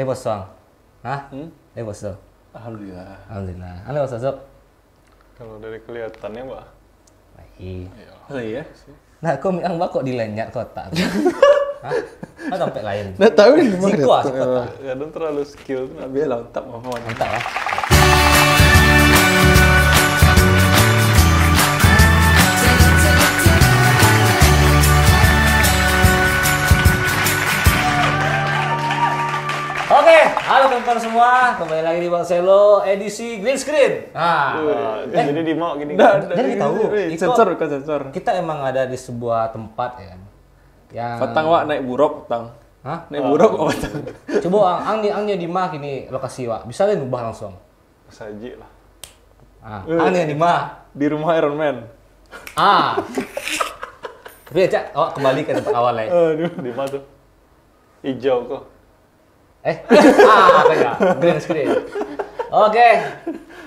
bosong. Hah? Bosong. Alhamdulillah. Alhamdulillah. Halo bosong. Kalau dari kelihatannya, Mbak. Baik. Oh iya. Nah, kau bilang Mbak kok dilenyat kotak? Hah? Kau sampai lain. Nggak tahu nih gimana. Siko ah, siko. Kadang terlalu skill tuh. Biar lontak apa. Mantap lah. Oke, halo teman-teman semua, kembali lagi di Bangselo edisi green screen. Jadi di mau gini. Jadi tahu, Sensor kan sensor. kita emang ada di sebuah tempat ya kan, yang Petang wak naik buruk petang. Hah? Naik buruk oh petang. Coba angnya di mah kini lokasi wak, bisa deh ubah langsung. Saji lah. Angnya di mah. Di rumah Iron Man. Tapi ya Cak, awak kembali ke tempat awal ya. Di mana tuh? Hijau kok. Kayak green screen. Oke,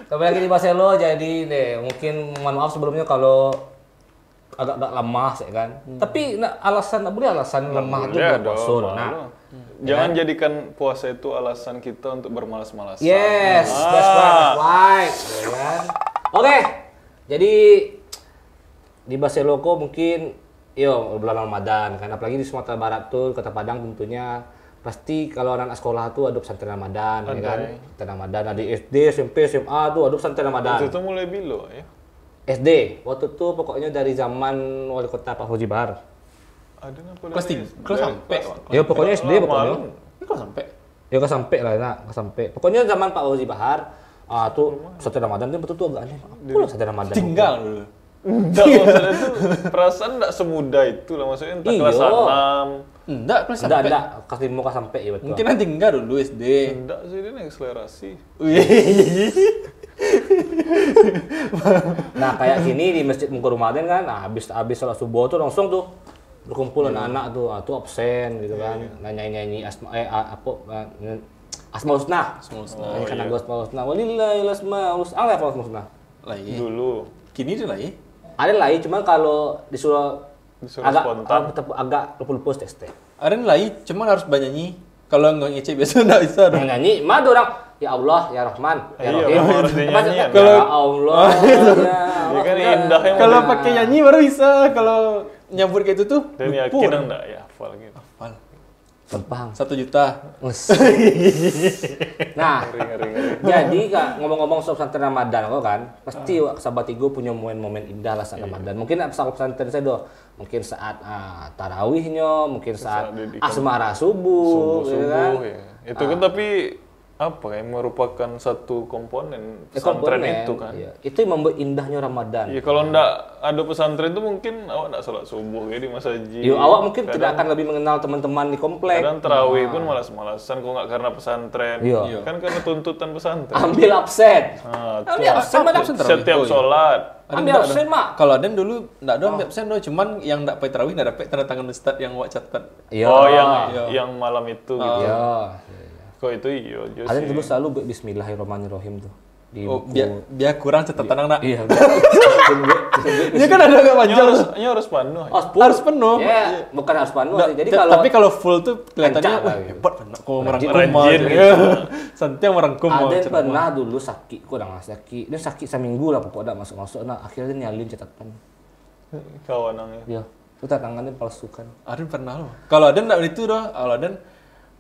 kembali lagi di Bangselo. Jadi deh, mungkin mohon maaf sebelumnya kalau agak lemah ya kan. Tapi alasan boleh alasan lemah itu buat puasa. Nah, jangan jadikan puasa itu alasan kita untuk bermalas-malasan. yes, that's right, ya kan. Oke, jadi di Bangselo kok mungkin bulan Ramadan kan, apalagi di Sumatera Barat tuh, Kota Padang tentunya pasti kalau anak sekolah tuh ada pesantren Ramadan, ya kan? Pesantren Ramadan ada di SD, SMP, SMA tuh ada pesantren Ramadan. Waktu itu mulai bilo ya. SD, waktu itu pokoknya dari zaman wali kota Pak Fauzi Bahar. Ada apa? Kelas 3, kelas sampai. Ya pokoknya SD pokoknya. Ini kelas sampai. Ya kelas sampai lah, kelas sampai. Pokoknya zaman Pak Fauzi Bahar, tuh pesantren Ramadan tuh betul tuh agak aneh. Apa lah pesantren Ramadan? Tinggal dulu. Enggak, maksudnya tuh perasaan enggak semudah itu lah, maksudnya entah kelas 6. Enggak, kelas sampai. Enggak, kelas 5 kelas sampai ya betul. Mungkin nanti tinggal dulu SD. Enggak sih, dia akselerasi. Nah kayak gini di Masjid Mungkur Ramadan kan, habis sholat subuh tuh langsung tuh berkumpul anak-anak tuh absen gitu kan, nyanyi Asmaul Husna. Karena gue Asmaul Husna, walillahil asmaul husna. Apa Asmaul Husna? Lagi. Dulu. Kini tuh lagi. Ada lain, cuman kalau disuruh agak spontan. agak lupa teste. Ada yang lain, cuman harus banyak. Kalau nggak ngece biasa nggak bisa. Yang nyanyi, mah orang ya Allah, ya Rahman, ya Rahim. harus dinyanyi ya. Kalau ya Allah, Ya kan indah yang Kalau pakai nyanyi baru bisa. Kalau nyambut kayak itu tuh. dan yakin enggak ya hafal gitu. Hafal. Gampang. 1 juta. Nah, Ngeri. jadi Kak, ngomong-ngomong soal pesantren Ramadan kok kan, pasti sahabat Igo punya momen-momen indah lah saat Ramadan. Mungkin saat pesantren saya doh, mungkin saat tarawihnya, mungkin saat asmara subuh, gitu kan. Ya. Itu kan tapi apa ya, merupakan satu komponen pesantren itu kan. Iya. Itu yang membuat indahnya Ramadan. Iya, kalau enggak ada pesantren itu mungkin awak enggak sholat subuh ya di masjid. Awak mungkin tidak akan lebih mengenal teman-teman di komplek. Kadang tarawih pun malas-malasan kok nggak karena pesantren. Iya. Kan karena tuntutan pesantren. Ambil absen. Tuh. Absen tarawih. Setiap sholat. Ambil absen, Mak. Kalau Aden dulu enggak ada ambil absen doh, cuman yang enggak pakai tarawih enggak dapat tanda tangan ustaz yang awak catat. Iya. Oh, yang malam itu gitu. Iya. Kok itu iya aja Ada sih. dulu selalu Bismillahirrahmanirrahim tuh di Oh, buku. biar kurang catatan anak. Iya. Dia kan ada agak panjang. Harus penuh. Harus penuh. Ya, bukan harus penuh sih. Jadi kalau Tapi kalau full tuh kelihatannya Kencang wah, lah, hebat benar. Kok merangkum Rajin aja. gitu. Santai merangkum. ada yang pernah dulu sakit, kok udah nggak sakit. Dia sakit seminggu lah pokoknya masuk-masuk. Nah, akhirnya dia nyalin catatan. Kawanannya. Iya. Itu tangannya palsu kan. Aden pernah loh. Kalau Aden enggak itu doh. Kalau Aden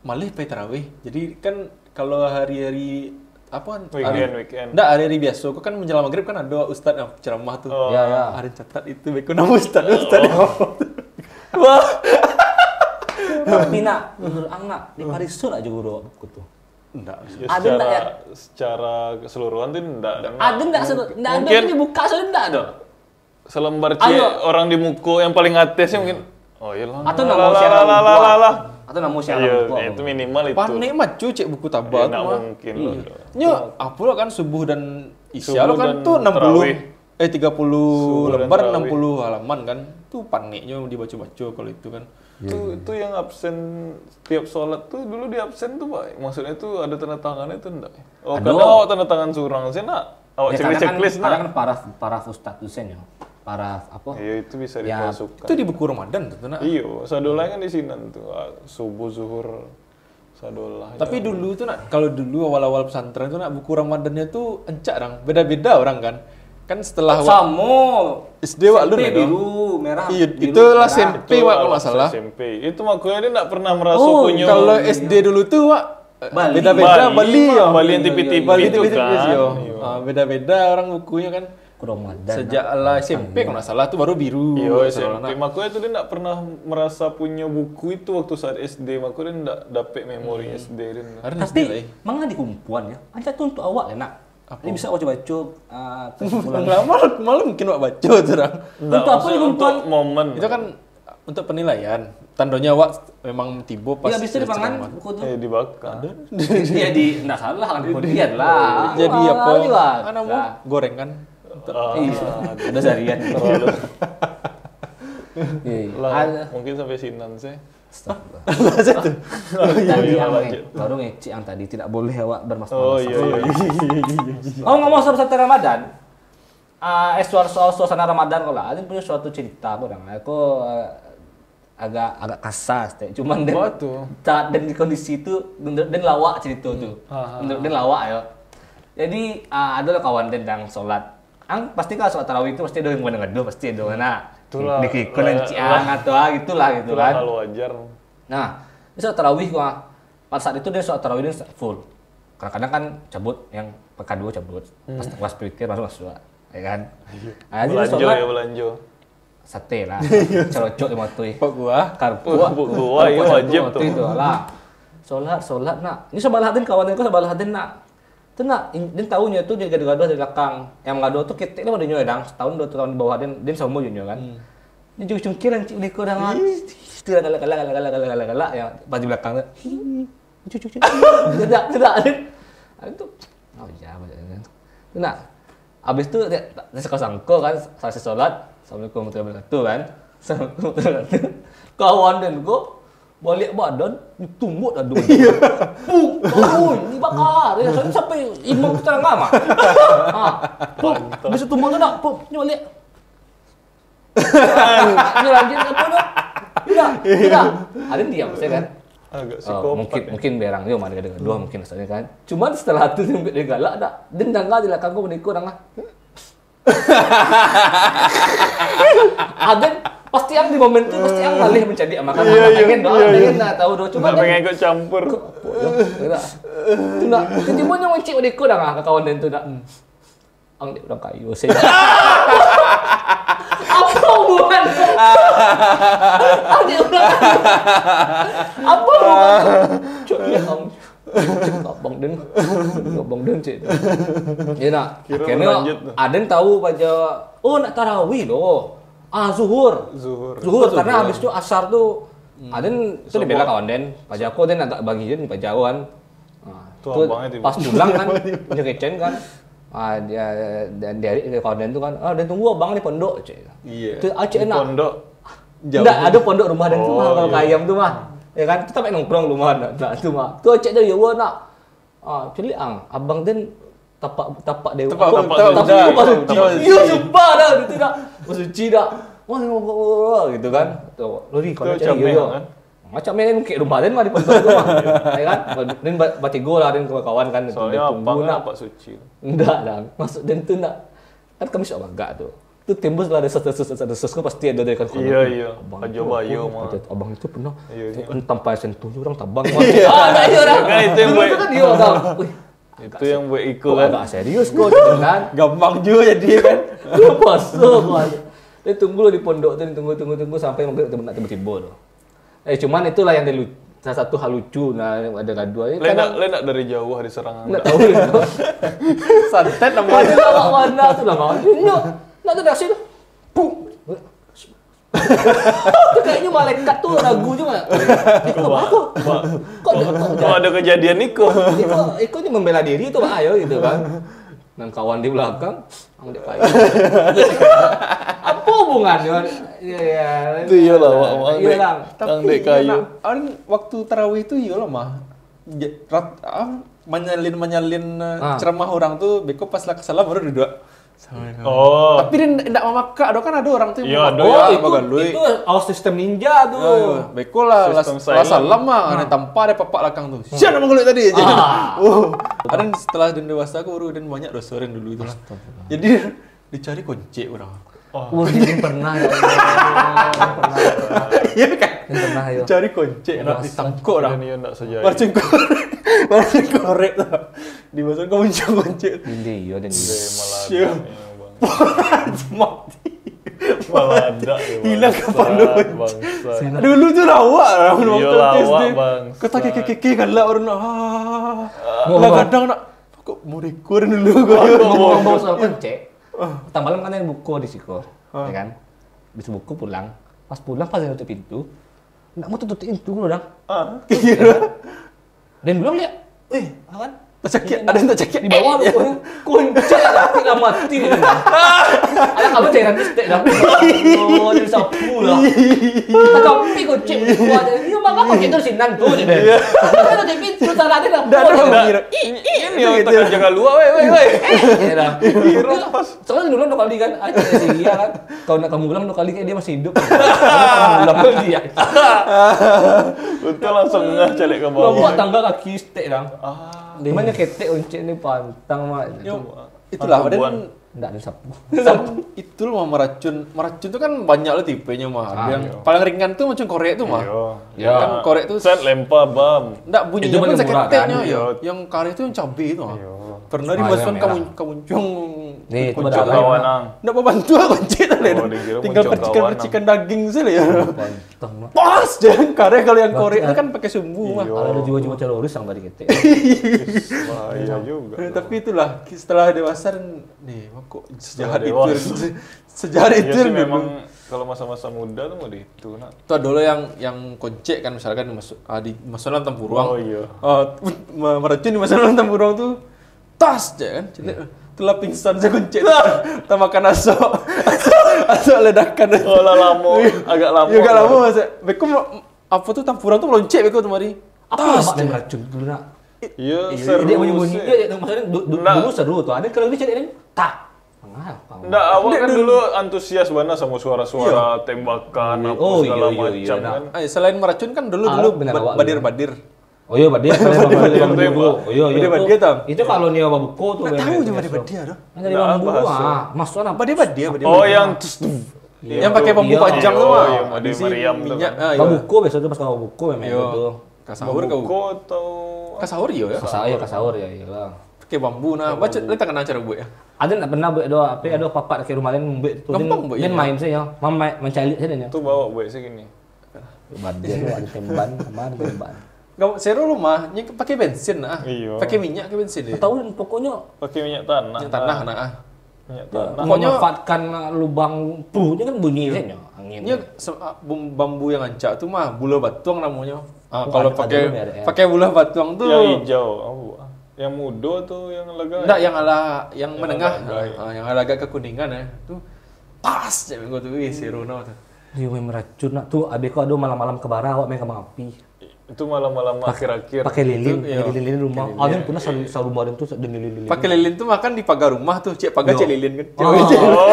malah pakai tarawih. Jadi kan kalau hari-hari apa Weekend. Enggak, hari-hari biasa kok kan menjelang maghrib kan ada ustaz yang ceramah tuh. Iya, ya. Aden catat itu baik nama ustaz yang wah. Tapi nak, menurut anak di Parisun aja guru buku tuh. Enggak. Ya, Ada enggak ya? secara keseluruhan tuh enggak. Ada enggak enggak ada Mungkin- yang dibuka soalnya enggak ada. Selembar Ayo. orang di muko yang paling atasnya mungkin. Oh iya lah. Atau nama siaran lah. Atau nama siaran Iya, buku. itu minimal itu. Panik mah cek buku tabah Nggak tuh mah. mungkin loh. Nyo, apa lo kan subuh dan isya Subuh lo kan dan tuh 60 tarawih. 30 Subuh dan lembar tarawih. 60 halaman kan. Tuh paniknya dibaca-baca kalau itu kan. Itu yang absen tiap sholat tuh dulu di absen tuh Pak. Maksudnya tuh ada tanda tangannya tuh enggak? Oh, Ada. kadang awak tanda tangan surang sih nak. Awak checklist Kadang nak. kan para ustaz dosen ya. Para apa? Iya itu bisa Ya, dimasukkan. Itu di buku Ramadan tuh nak. Iya, sadolanya kan di sini tuh subuh zuhur Sadolah. Tapi dulu tuh kalau dulu awal-awal pesantren tuh buku Ramadannya tuh encak orang. Beda-beda orang kan. Kan setelah Samo. SD wak lu SMP nih biru, merah. Iya, biru, itulah merah. SMP wak kalau nggak salah. SMP. Itu makanya dia enggak pernah merasa Oh, punya kalau SD dulu tuh wak Bali. beda-beda Bali ya. Bali yang tipi-tipi Bali itu tipis-tipis kan. yo. Iya. Beda-beda orang bukunya kan. Ramadan. Sejak lah SMP kalau nggak salah tuh baru biru. Iya, Kalau SMP. Makanya tuh dia enggak pernah merasa punya buku itu waktu saat SD. Makanya dia enggak dapet memori SD dia. Karena SD lah. Tapi mangga di kumpulan ya. Anca tuh untuk awak ya nak. Ini bisa baca-baca kesimpulan. Malah mungkin wak baca tuh orang. Untuk apa maksudnya nih kumpulan? untuk momen. Itu kan untuk penilaian. Tandanya wak memang tiba pas. Iya bisa dipangan buku tuh. Dibakar. Iya di enggak salah kan kemudian lah. Jadi Wah, apa? ini lah. Kan mau goreng kan. Iya. Ada seharian. Terlalu. Iya. Lah, Ada. mungkin sampai Sinan sih. Tadi iya, yang lanjut. baru ngeci yang tadi tidak boleh awak bermasalah. Oh iya iya. Ngomong soal pesantren Ramadan, soal suasana Ramadan kalau ada punya suatu cerita orang. Aku agak kasar, cuman dan Apa tuh? dan di kondisi itu dan lawak cerita tuh, dan lawak ya. Jadi ada kawan dan yang sholat, pasti kalau sholat tarawih itu pasti ada yang ngadu pasti ada mana Itulah, di kikonan ciang atau gitulah gitu Itulah kan. hal wajar. Nah, ini sholat tarawih gua pada saat itu dia sholat tarawih dia full. Kadang-kadang kan cabut yang pekan dua cabut, pas kelas pikir masuk ya kan. Nah, jadi Belanjo sholat ya belanjo. sate lah, celocok di motor. Pak gua. Karpu, Gua iya wajib tuh. Itu lah. Sholat nak. Ini sabalahatin kawan aku sabalahatin nak. Itu nak, dia tahunya tuh dia gaduh-gaduh dari belakang. Yang gaduh tuh kita ini pada nyoy dang, setahun 2 tahun di bawah dia sama nyoy kan. Ini juga cungkir yang cik liko dengan itu galak ya pas di belakang tuh. Cucu. Tidak. Itu oh ya macam itu. Nah, abis itu dia sangko kan selesai sholat, assalamualaikum warahmatullahi wabarakatuh kan. Assalamualaikum warahmatullahi wabarakatuh. Kawan dan gua balik badan ditumbuk dah dulu. Oh, dibakar. Ya, sampai imam kita ngama. Bisa tumbuk tu nak. Ni balik. Ni lanjut apa tu? Tidak. Ada diam saya kan. Agak psikopat. Mungkin berang dia mana ada dua mungkin asalnya kan. Cuma setelah itu dia galak dah. Dendang di belakang gua menikah dah. Aden pasti yang di momen itu pasti yang ngalih mencari makan pengen dah tahu doa cuma pengen ikut campur. Itu nak tiba-tiba yang mencik adikku dah ke kawan dan tu dah. Ang dia orang kayu saya. Apa hubungan? Ang dia orang apa hubungan? Cok dia ang Bang Den cik. Ya nak. Akhirnya Aden tahu baca nak tarawih loh. Zuhur karena habis itu asar tuh Aden itu dibela kawan Den. Baca aku Den agak bagi Den baca kan. Tuh pas pulang kan dia kecen kan. Dia dari kawan Den tuh kan. Dan tunggu abang di pondok cik. Iya. Itu acik enak. Pondok. Enggak ada pondok rumah Dan tuh kalau kayam tuh mah. Ya kan kita main nongkrong rumah nak tu mah. Tu cek dia ya nak. Cili abang Den tapak dewa. Tapak suci. Iya sumpah dah itu dah. Suci dah. Wah gitu kan. Tu lori kalau cek dia. Macam main mungkin rumah Den mah di pondok tu mah. Ya kan. Den batigo lah Den kawan kan. Soalnya abang nak suci. Enggak dah. Masuk Den tu nak. Kan kami sok agak tu. Itu tembus lah ada sesuatu pasti ada dari kan. Iya. Ajo bayo mah. Abang itu pernah Iya. tanpa sentuh orang tabang. Ada iya orang. Kan itu yang buat kan dia orang. itu yang buat Iko Kok kan. agak serius kok kan. Gampang juga jadi kan. Masuk. Dia tunggu di pondok tu tunggu sampai maghrib tiba-tiba tu. Cuman itulah yang salah satu hal lucu nah ada gaduh. Lenak dari jauh di serangan. Enggak tahu. Santet namanya. Ada lawak mana tu lah mau. Nak tu dah sini. Pum. Itu kayaknya malaikat tuh ragu juga. Kok ada kejadian Iko. Iko ni membela diri tu Pak ayo gitu kan. Dan kawan di belakang, ang dia kayu. Apa hubungannya? Ya. Itu iyalah Wak. Iya lah. Ang dek kayu. Orang waktu tarawih itu iyalah mah. Menyalin ceramah orang tuh beko pas lah kesalam baru duduk Oh. Tapi dia ndak mau makan, kan ada orang tuh Iya, yang ada mau ya, makan bagalui. itu aus sistem ninja tuh. Beko lah, Sistem lah silent. salam mah, ada tanpa ada papak belakang tuh. Siapa nama galuh tadi? Ada setelah dan dewasa aku baru dan banyak dosa orang dulu itu. Jadi dicari kunci orang. Wah, ini pernah ya Allah. Pernah. Iya kan? Ini pernah ya. Cari kunci, nak ditangkuk orang. Dan dia enggak saja. Marcin korek tuh. Di masa kau muncul kunci. Ini iya dan iya. Malah Siap. Mati. Malah ada ya, Hilang bangsat, kapan lu? bangsat. Dulu tuh lawak orang Iya, waktu lawak, SD. bangsa. Kata keke kan lah orang. Lah kadang nak kok mau rekur dulu kau. Ngomong-ngomong soal kunci, pertama malam kan yang buku di siko, ya kan? Bisa buku pulang, pas pulang pas nutup pintu, nggak mau tutup pintu dulu dong. Kira. Dan bilang lihat, awan. Tercekik, ada yang tercekik. Di bawah lu kunci tapi lah mati dia. Ada kamu cairan mistek dah. Oh, jadi sapu lah. Tapi kunci buat dia maka kunci itu sinan tuh dia. Kalau kunci pintu salah dia dah. Dah ada orang kira. Ini yang tekan jaga luar, weh. Ya dah. Soalnya dulu dua kali kan, aja sih iya kan. Kalau nak kamu bilang dua kali kayak dia masih hidup. Kamu bilang dia. Betul langsung ngeh calik ke Buat bawah. tangga kaki stek dah. Dimana ketek kunci ni pantang mak. Itulah Perempuan. dan Enggak ada sapu. itu loh mah meracun. Meracun tuh kan banyak lah tipenya mah. Ada yang iya. paling ringan tuh macam korek tuh mah. Iya. Ya. Kan korek tuh Set lempar bam. enggak bunyinya Itu pun paling murah, seketeknya kan? ya. Iya. Yang karet itu yang cabai itu mah. Iya. Pernah Ah, dimasukkan yang merah. kamuncung. Nih, itu Kuncuk ada kawan ang. Enggak mau bantu aku kunci tadi. Oh, dikira Tinggal kuncuk kawan, percikan daging saja ya. pantang mak. Pas jangan karet kalau yang korek itu kan pakai sumbu mah. Iya. Kalau ada jiwa-jiwa teroris yang tadi ketek. Bahaya juga. Tapi itulah setelah dewasa nih kok sejahat itu. dewasa. Sejahat itu Iya sih dulu. memang kalau masa-masa muda tuh mau itu nak. Itu dulu yang koncek kan misalkan di masuk dalam Oh tempurung. iya. Meracun di masuk dalam tempurung tuh tas aja kan. Telah pingsan saya koncek. Tak makan asok ledakan. Oh lah lama, agak lama. Iya agak lama masa. Beko apa tuh tempurung tuh loncek beko tuh mari. Apa mak dan racun dulu nak? Iya, seru Dia bunyi-bunyi sih. dia maksudnya Nah. dulu seru tuh. Ada kalau dia cari ini tak. Nggak, awak kan dulu antusias banget sama suara-suara tembakan apa Oh, segala iya, iya, macam iya, kan. Selain meracun kan dulu benar awak badir-badir. Oh iya, badia. Badia. Oh iya, iya. Badia tahu. Itu kalau nih babuko tuh. Nggak tahu yang- cuma badia dah. Yang dari Nggak bambu apa hasil. Masukkan apa? Badia. Oh, yang Yang pakai bambu Iya. panjang tuh Oh, mah. iya, Made Isi Mariam tuh minyak. kan. Babuko biasanya pas kalau babuko memang Iya. itu. Kasahur kau. Buko atau Kasahur iya ya. Kasaur ya, iyalah. Pakai bambu nah. Baca lu tak kenal cara buat ya. Ada nak pernah buat doa, apa ada papat ke rumah lain buat tu. Gampang buat, Dan iya. main saya, mencari saya dia. itu bawa buat segini. Badia tu ada temban, kemarin temban. Gak seru lu mah, pakai bensin nah. Iya. Pakai minyak ke bensin deh. Tahu pokoknya Pakai minyak tanah. Minyak tanah nah. Minyak tanah. Pokoknya- memanfaatkan lubang pelurnya kan bunyi saja angin. Ini bambu yang ancak tuh mah bula batuang namanya. Oh, Kalau ada pakai dulu ya, ada ya. pakai bula batuang tuh Yang hijau. Apa? Yang muda tuh yang lega. enggak yang menengah, agak- yang agak kekuningan ya. Tuh pas ya gua tuh seru no tuh. Dia main meracun nak tu, abis kau ada malam-malam ke bara awak main kembang api. Itu malam-malam akhir-akhir. Pakai lilin, Itu, iya. lilin rumah. Ada yang pernah selalu rumah dan tu dengan lilin. Pakai lilin tuh makan di pagar rumah tuh, cek pagar cek lilin kan. Oh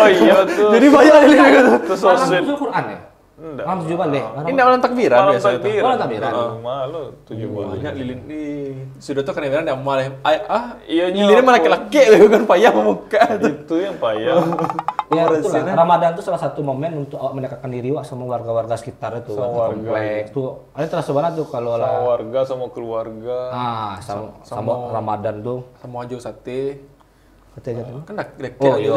iya tuh. Jadi banyak lilin gitu. Itu so Malam sweet. tu Quran ya? Enggak. Malam 7 balik. Ini malam takbiran Malam biasa itu. takbiran. Malam takbiran. Rumah lo 7 bulan. Banyak lilin nih. Sudah tuh kena yang amal ya. Iya, Lilinnya malah nyapu. laki-laki kan payah memuka tuh. Itu yang payah. Ya Orang betul sini. lah. Ramadan itu salah satu momen untuk awak mendekatkan diri awak sama warga-warga sekitar itu, Sama warga, kompleks. Tuh, ada terasa banget tuh kalau Sama lah. warga sama keluarga. Sama Ramadan tuh. Sama aja sate. Katanya Kan deket Oh iya.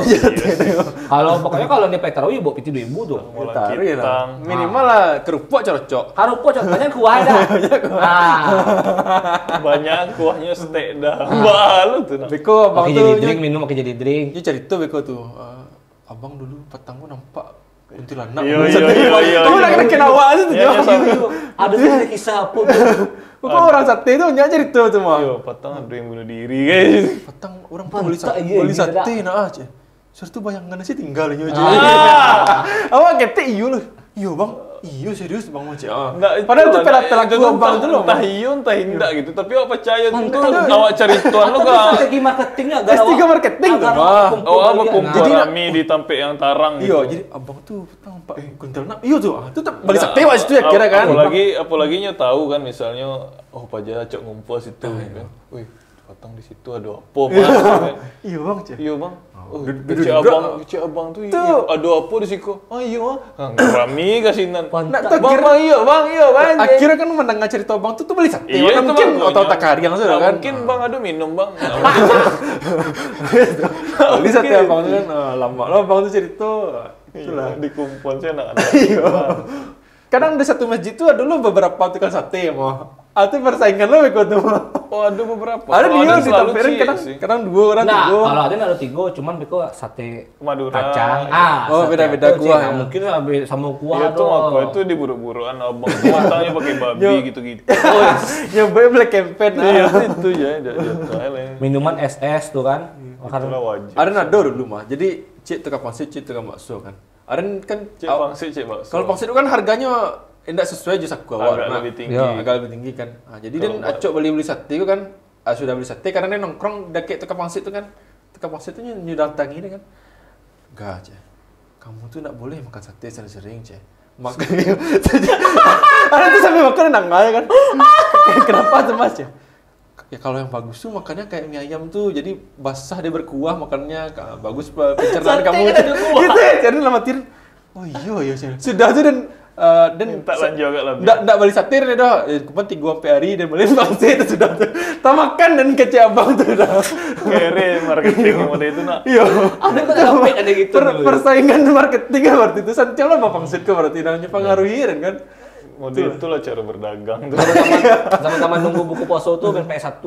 Kalau pokoknya kalau nih Petrawi bawa piti 2000 tuh. Malah Taruh ya lah. kitang. Minimal lah kerupuk cocok. Harupo contohnya kuah ada. Nah, Banyak kuahnya steak dah. Balu tuh. Nak. Beko abang pakai tuh jadi drink, minum pakai jadi drink. dia cerita Beko tuh. Abang dulu petang gua nampak kuntilanak. Iya, iya. Kamu nak kena awak tuh. Iya, iya, sama. Ada tuh kisah apa tuh? Kok orang sate tuh nyak cerita tuh mah. Yo, patang ada yang bunuh diri guys. Petang orang tuh Pantak, beli sate, iya, beli iya, sate dah. nah aja. Suruh tuh bayangan sih tinggal aja. Awak ketek iyo loh. Iyo bang. Iya serius Bang Moce. Enggak, Padahal itu telat itu gua Bang itu loh. entah iya entah tidak gitu. Tapi awak percaya tuh Mantap. awak cari tuan lu Atau gak? strategi marketingnya S3 marketing tuh, Bang. Oh, apa kumpul Jadi, rami di tampek yang tarang Iya, gitu. jadi abang tuh petang Pak kuntilanak. Iya tuh, itu balik sakti Pak situ ya kira kan. Apalagi tahu kan misalnya Pak Jaya cok ngumpul situ kan. Wih, potong di situ ada apa Mas? Iya Bang, Cek. Iya Bang. Oh, Duduk- Cik abang tuh Tuh. ada apa di situ? Oh iya Bang. Rami kasinan. Nah, tuh Bang, kira- iya Bang. Akhirnya kan mendengar cerita abang tuh balik sakti. Iya, Kan itu mungkin makanya. otak kariang sudah Nggak kan. Mungkin Bang ada minum Bang. Balik sakti abang tuh kan lama lah abang tuh cerita. Itulah di kumpul saya anak-anak. Iya. Kadang di satu masjid tuh ada dulu beberapa tukang sate ya mau. Atau persaingan lo ikut tuh. Oh ada beberapa. Ada Oh, dia selalu ditampirin Cie kadang sih. kadang 2 orang Nah, 3. kalau ada 3, cuman beko sate Madura. kacang. Oh, sate beda-beda itu, Cik. kuah, Nah, ya. mungkin sama kuah Iya tuh doh. aku itu diburu-buruan abang matangnya pakai babi gitu-gitu. Nyobain black campaign. Iya itu ya, jatuh Minuman SS tuh kan. Itulah wajib. Ada nado dulu mah. Jadi cik tukang pangsit, cik tukang bakso kan. Ada kan Cek pangsit, cek bakso. kalau pangsit itu kan harganya tidak sesuai jus aku awal. Agak Nah, lebih tinggi. Iya. agak lebih tinggi kan. Nah, jadi Kalau dan acok beli sate itu kan sudah beli sate karena dia nongkrong deket tukang pangsit itu kan. Tukang pangsit itu nyudatangi dia kan. Enggak, Cek. Kamu tuh enggak boleh makan sate sering-sering, Cek. Makanya ada tuh sampai makan nanggal kan. Kenapa tuh Mas, Cek? Ya kalau yang bagus tuh makannya kayak mie ayam tuh, jadi basah dia berkuah makannya bagus pencernaan Sate kamu. kan ada kuah. Gitu ya, jadi lama tirin. Oh iya Cek. Sudah tuh dan Minta lanjut agak lebih. Nggak balik satir deh dah. Cuma 3 sampai hari dan beli pangsit itu sudah tuh. Tak makan dan kece abang tuh dah. Kere marketing mode itu nak. Iya. Ada kok sampai ada gitu. dulu. Persaingan marketing kan berarti itu sancal lah pangsit ke berarti namanya pengaruhi kan. Mode itulah cara berdagang tuh. Sama-sama nunggu buku poso tuh main PS1,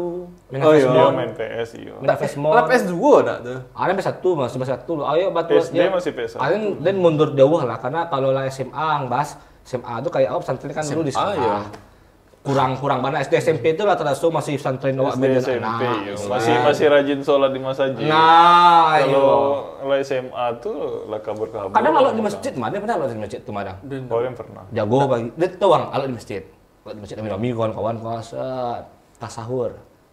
main Oh, iya. Dia Fesmon, main PS iya. main Fesmon. Lah PS2 nak tuh. Ada PS1 masih PS1 loh. Ayo batu SD masih PS1. Dan mundur jauh lah karena kalau lah SMA bahas SMA itu kayak pesantren kan dulu di SMA, sekolah. ya. Kurang banget SD SMP itu lah terasa masih pesantren awak SD beda SMP iya. Islam. Masih rajin sholat di masjid. Nah, Kalau SMA tuh lah kabur-kabur. kadang kalau di masjid mah, dia pernah kalau di masjid tuh madang. Oh, yang pernah. Jago bagi, dia tuh bang, kalau di masjid. Kalau di masjid kami kawan-kawan puasa, tas sahur.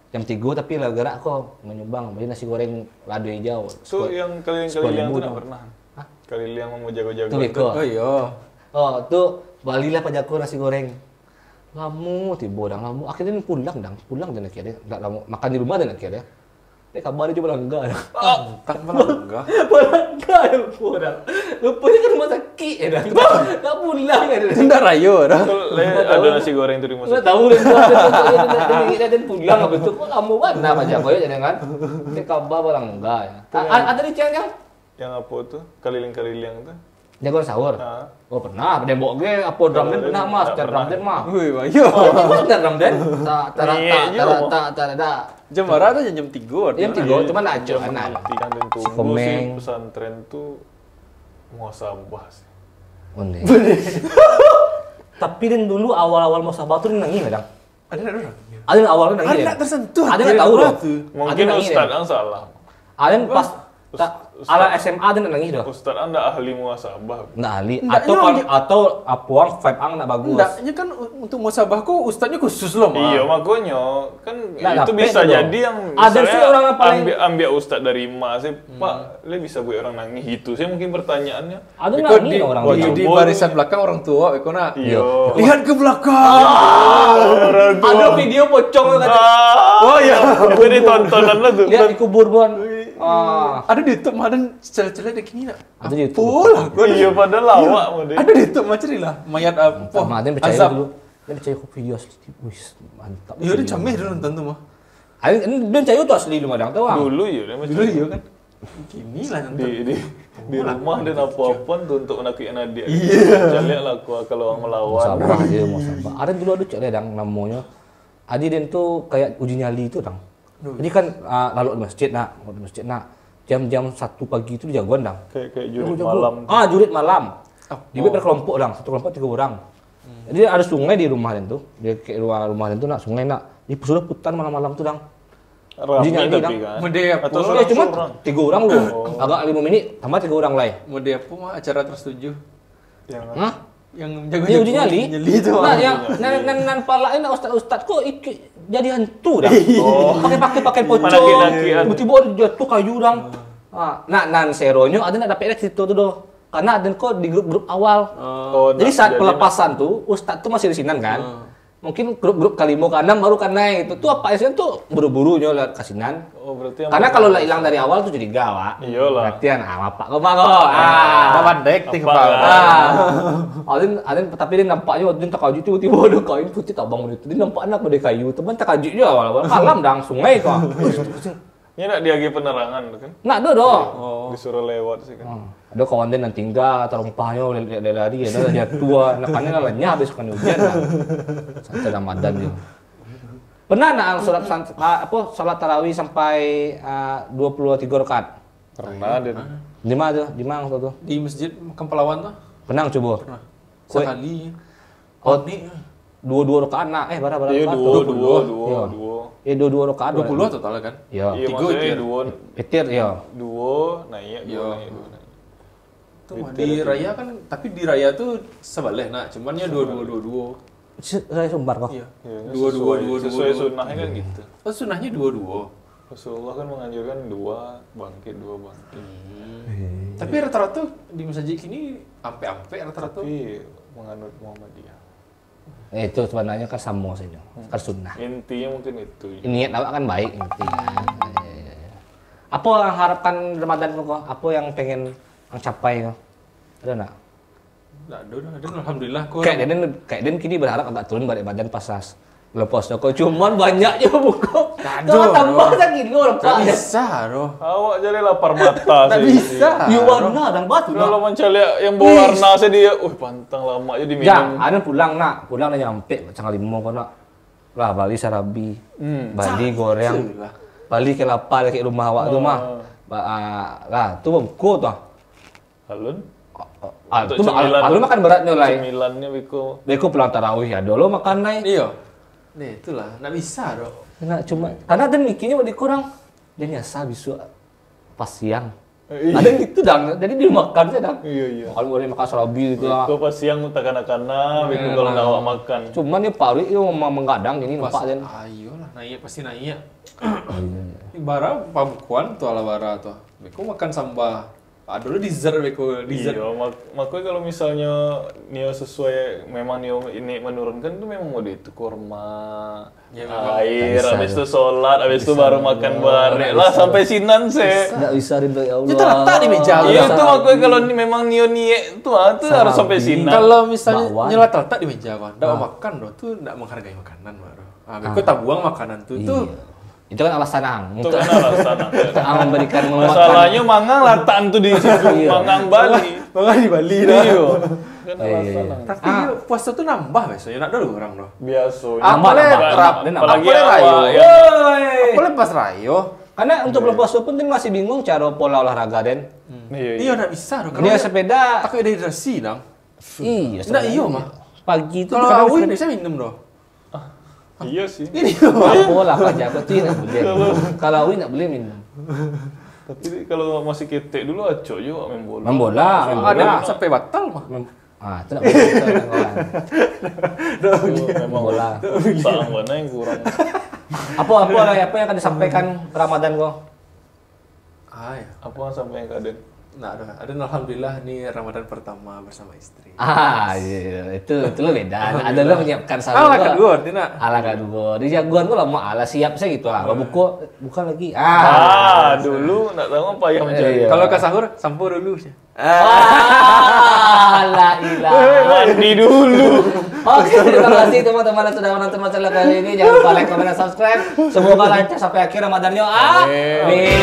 Jam 3 tapi lah gerak kok menyumbang beli nasi goreng lado hijau. Tuh yang keliling-keliling tuh enggak pernah. Hah? Keliling mau jago-jago. Tuh Beko. Oh iya. Oh, tuh balilah Pak Jako nasi goreng. Lamu tiba dah lamu. Akhirnya dia pulang dan akhirnya enggak lamu makan di rumah dan akhirnya. Dia kabar dia coba langgar. Tanpa enggak. Langgar pulang. Rupanya kan rumah sakit ya dah. Enggak pulang ya dah. Tidak rayo dah. Ada nasi goreng tuh di Enggak masjid. tahu dan pulang habis itu kok lamu mana Pak Jako ya jadi kan. Dia kabar pulang enggak ya. Ada di Cianjang. Yang apa tuh? Keliling-keliling tuh. Jago sahur. Nah. Oh pernah, dia bawa ge apa drum band pernah mas, Nggak drum band mah. Wih, ayo. Bener drum band. Tak ada. Jam berapa tuh jam 3. Jam 3 cuma nak aja Zaman anak. latihan dan Si tubuh sih Komeng. pesantren tuh muasabah sih. Onde. Tapi dan dulu awal-awal mau sahabat tuh dia nangis kadang. Ada yang awalnya nangis. Ada ya? nggak tersentuh Ada hati nggak dia tahu dulu loh. tuh. Mungkin nangis Ustadz ya? yang salah. Ada yang pas ala SMA ada yang nangis doh. Ustadz Anda ahli muasabah. Nggak ahli Nggak, atau iya, atau apuang vibe ang nggak bagus. Enggak, ini kan untuk musabahku ustadznya khusus loh, Mak. Iya makanya kan Nggak, itu tapi bisa itu jadi yang ada sih misalnya orang yang paling- ambil ustadz dari emas sih Pak, le bisa buat orang nangis itu sih mungkin pertanyaannya. Ada Iko nangis orang Wah, dia. di Jebol. barisan belakang orang tua, Iko nak. Iya. Lihat ke belakang. Ada video pocong kata. Oh iya, itu ditontonan lah tuh. Lihat di kubur bon. Ah. Ada di YouTube mah dan celah-celah ada gini nak. Ada di YouTube. Polah. Iya padahal lawak mau deh. Ada di YouTube mah cerita mayat apa? Sama ada yang percaya azab. dulu. Dia percaya kok video asli. Wis, mantap. Iya, dia camih dulu nonton tuh mah. Ini dia percaya itu asli lu madang tahu. Dulu ya, dia masih Dulu iya kan. Gini lah nonton. di rumah dan apa-apa tuh untuk menakutin adik. Iya. Lihat lah aku kalau orang melawan. Sabar dia mau sabar. Ada dulu ada cek dang namanya. Adi dan tuh kayak uji nyali itu dang. Jadi kan lalu di masjid nak, jam-jam 1 pagi itu jagoan dang. Kayak jurit malam. Jurit malam. Dia berkelompok dang, satu kelompok 3 orang. Jadi ada sungai di rumah dan tuh. Dia kayak rumah dan tuh nak sungai nak. Dia sudah putar malam-malam tuh dang. Ramai Uji nyali, tapi Dang. kan. Mode apa? Atau Ya cuma seorang. 3 orang lu. Agak 5 menit tambah 3 orang lain. Mode apa mah acara tersetuju. Yang Hah? Yang jago Dia uji nyali. itu. Nah, yang nan palain ustaz kok jadi hantu dah. Pakai pocong. Laki-lakian. Tiba-tiba jatuh kayu dang. Nah, nan seronyo ada nak dapat situ tuh doh. Karena ada kok di grup-grup awal. Jadi saat pelepasan tuh ustaz tuh masih di sinan kan. Mungkin grup-grup kalimo kanan baru kan naik itu tuh apa sih tuh buru-buru nyol kasinan. Oh, berarti yang Karena kalau lah hilang dari awal tuh jadi gawa. Iyalah. Berarti apa kok pak kok. Bandek ting kepala. Adin tapi dia nampaknya waktu dia tak kayu tiba-tiba ada kain putih tak bangun itu. Dia nampak anak pada kayu, teman tak kayu juga awal-awal kalam dang sungai kok. ini nak diagi penerangan kan? Nak doh. Disuruh lewat sih kan. Ada kawan dia nanti tinggal terumpahnya lari ada jatuh anak-anaknya lenyap besok kan hujan lah. Santai Ramadan dia. Pernah nak salat tarawih sampai 23 rakaat? Pernah dia. Di mana tuh? Di masjid Kempelawan tuh. Pernah coba? Sekali. Oh, 22 rakaat nak berapa Iya, rakaat? dua. 22 rakaat. 20 total kan? Iya. Iya, Tiga maksudnya witir. dua. Petir ya. Dua naik, Iya. dua naik. Tuh di raya kan, tapi di raya tuh sebalik nak, cuman ya 22. Saya sumbar kok. Iya. Iya, Dua. sesuai sunnahnya kan gitu. Oh, sunahnya 22. Rasulullah kan menganjurkan dua bangkit. Tapi rata-rata di masjid ini ampe rata-rata. Tapi menganut Muhammadiyah. Itu sebenarnya kan sama saja. Kan sunnah. Intinya mungkin itu. Niat awak kan baik intinya. Apa yang harapkan Ramadan kok? Apa yang pengen capai kok? Ada nak? Ada alhamdulillah kok. Kayak Den kini berharap agak turun balik badan pas lepas kok. Cuman banyaknya buku. Kalau tambah lagi dulu lepas. Nggak bisa doh. Awak jadi lapar mata Nggak sih. bisa. Di warna dan batu. Kalau mencari yang berwarna saya dia, pantang lama aja diminum. Jang, ada pulang udah nyampe tanggal 5 kok nak. Lah Bali sarabi. Bali goreng. Bali ke lapar ke rumah awak tu mah. Lah tu buku tu. Alun? Itu alun makan beratnya lah. Cemilannya Beko pulang tarawih ya dulu makan naik. Iya. Nih itulah, nggak bisa doh. Nah, cuma karena dan mikirnya mau dikurang. Dia nyasa bisu pas siang. Ada yang gitu dang. Jadi dia makan saja dang. Iya. Kalau boleh makan sarabi gitu lah. Kau pas siang tak kanak-kanak, kalau nak awak makan. Cuman dia paru itu memang menggadang ini nampak dan. Ayolah, naik pasti naik. Bara pamkuan tuh ala bara tuh. Beko makan sambal. Dulu dessert beko dessert. Iya, makanya kalau misalnya Nio sesuai, memang Nio ini menurunkan tuh memang mau itu kurma, Ya, memang. air, Bisa, habis itu sholat, habis itu baru makan bareng lah sampai sinan sih. Enggak bisa rindu ya Allah. Itu letak di meja. Iya itu makanya kalau memang Nio niat tuh harus sampai sinan. Kalau misalnya Bakwan. nyelat letak di meja kan, nggak mau makan doh, tuh nggak menghargai makanan baru. Beko tak buang makanan tuh. Iya. Itu kan alasan ang Itu untuk kan alasan. ang memberikan Masalahnya mangang latan tuh di situ, Iya. mangang Bali. Makan di Bali Iya. dah. Kan alasan. Tapi puasa tuh nambah biasanya, nak dulu orang doh. Biasa. Apalagi Apalagi rayo. awak yang Apalagi pas rayo. Karena untuk belum puasa pun dia masih bingung cara pola olahraga Den. Iya, nggak bisa doh. Dia sepeda. takut dehidrasi dong. Iya. Nggak iya mah. Pagi itu Kalau awin bisa minum doh. Iya sih. apa lah aja aku tuh nak boleh. Kalau awin nak boleh minum. Tapi kalau masih ketek dulu acok juga main bola. Main bola. Ada sampai batal mah. Itu nak boleh itu dengan orang. Memang Bola. Sang mana yang kurang. Apa yang akan disampaikan Ramadan kok? Ya. Apa yang sampai yang kaden? Nah, ada alhamdulillah ini Ramadan pertama bersama istri. Iya, itu lo beda. Ada lo menyiapkan sahur. Ala kedua, Tina. Ala kedua. Di jagoan gua lama ala siap saya gitu lah. Bukan lagi. Dulu nak tahu apa yang mencari. Iya. Kalau ke sahur, sampo dulu. La ilaha. Mandi dulu. Oke, terima kasih teman-teman yang sudah menonton channel kali ini. Jangan lupa like, comment, dan subscribe. Semoga lancar sampai akhir Ramadannya. Amin.